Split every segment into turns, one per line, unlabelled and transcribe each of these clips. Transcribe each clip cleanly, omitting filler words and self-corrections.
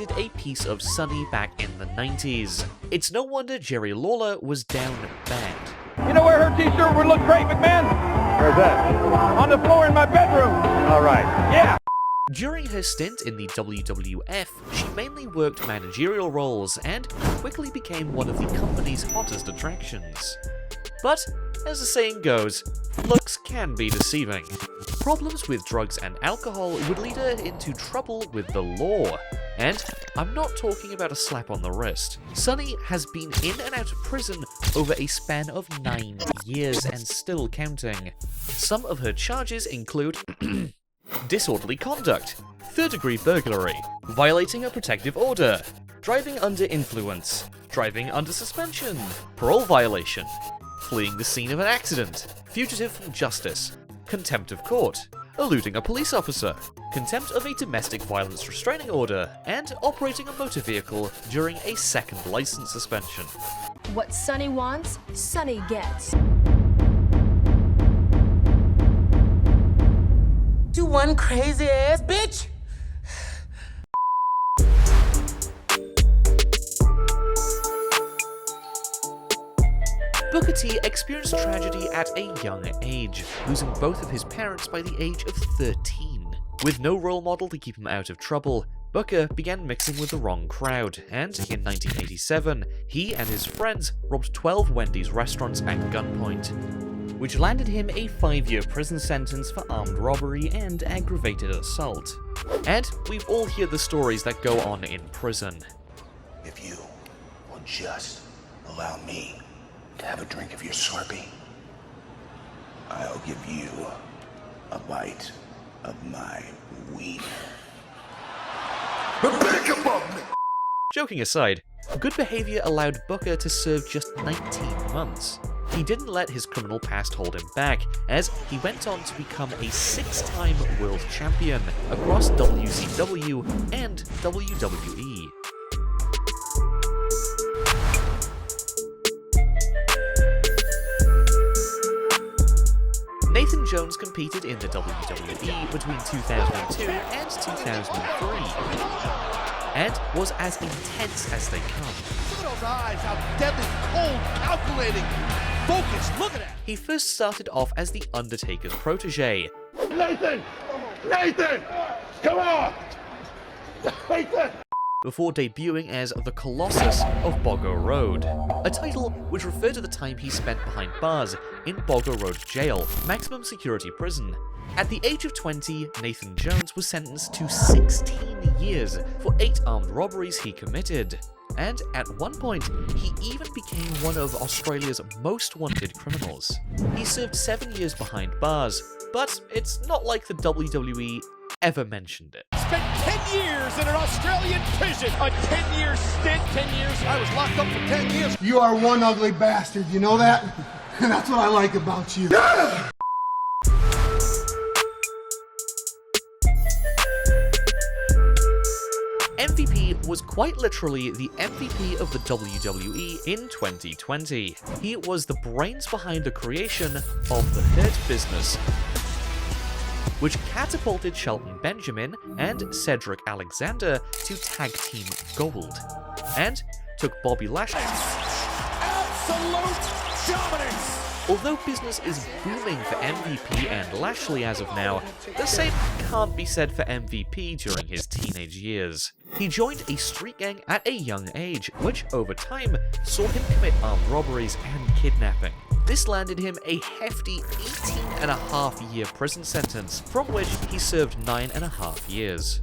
wanted a piece of Sonny back in the 90s. It's no wonder Jerry Lawler was down bad.
You know where her t-shirt would look great, McMahon?
Where's that?
On the floor in my bedroom.
All right.
Yeah.
During her stint in the WWF, she mainly worked managerial roles and quickly became one of the company's hottest attractions. But, as the saying goes, looks can be deceiving. Problems with drugs and alcohol would lead her into trouble with the law. And I'm not talking about a slap on the wrist. Sonny has been in and out of prison over a span of 9 years and still counting. Some of her charges include disorderly conduct, third-degree burglary, violating a protective order, driving under influence, driving under suspension, parole violation, fleeing the scene of an accident, fugitive from justice, contempt of court, eluding a police officer, contempt of a domestic violence restraining order, and operating a motor vehicle during a second license suspension.
What Sonny wants, Sonny gets.
You one crazy ass bitch!
Booker T experienced tragedy at a young age, losing both of his parents by the age of 13. With no role model to keep him out of trouble, Booker began mixing with the wrong crowd, and in 1987, he and his friends robbed 12 Wendy's restaurants at gunpoint, which landed him a 5-year prison sentence for armed robbery and aggravated assault. And we've all heard the stories that go on in prison.
If you will just allow me to have a drink of your Slurpee, I'll give you a bite of my wiener. Back above me!
Joking aside, good behavior allowed Booker to serve just 19 months. He didn't let his criminal past hold him back, as he went on to become a 6-time world champion across WCW and WWE. Nathan Jones competed in the WWE between 2002 and 2003, and was as intense as they come.
Look at those eyes, how deadly, cold, calculating, focused, look at that!
He first started off as The Undertaker's protege.
Nathan! Nathan! Come on! Nathan!
Before debuting as the Colossus of Boggo Road, a title which referred to the time he spent behind bars in Boggo Road Jail, maximum security prison. At the age of 20, Nathan Jones was sentenced to 16 years for 8 armed robberies he committed. And at one point, he even became one of Australia's most wanted criminals. He served 7 years behind bars, but it's not like the WWE ever mentioned it.
Spent 10 years in an Australian prison. A 10-year stint, 10 years. I was locked up for 10 years.
You are one ugly bastard, you know that? And that's what I like about you.
MVP was quite literally the MVP of the WWE in 2020. He was the brains behind the creation of the Hurt Business, which catapulted Shelton Benjamin and Cedric Alexander to Tag Team Gold, and took Bobby Lashley.
Absolute dominance!
Although business is booming for MVP and Lashley as of now, the same can't be said for MVP during his teenage years. He joined a street gang at a young age, which over time saw him commit armed robberies and kidnapping. This landed him a hefty 18.5-year prison sentence, from which he served 9.5 years.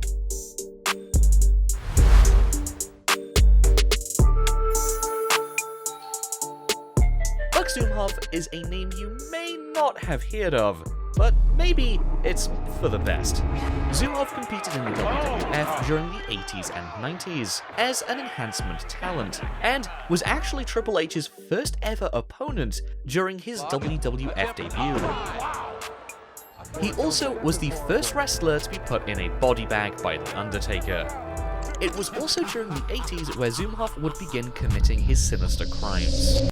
Buck Zumhofe is a name you may not have heard of, but maybe it's for the best. Zumhofe competed in the WWF during the 80s and 90s as an enhancement talent, and was actually Triple H's first ever opponent during his WWF debut. He also was the first wrestler to be put in a body bag by The Undertaker. It was also during the 80s where Zumhofe would begin committing his sinister crimes.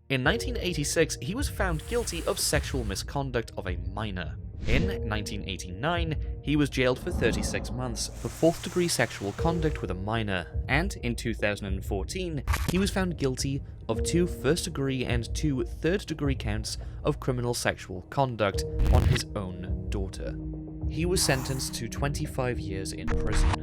In 1986, he was found guilty of sexual misconduct of a minor. In 1989, He was jailed for 36 months for 4th-degree sexual conduct with a minor, and in 2014, he was found guilty of 2 first-degree and 2 third-degree counts of criminal sexual conduct on his own daughter. He was sentenced to 25 years in prison.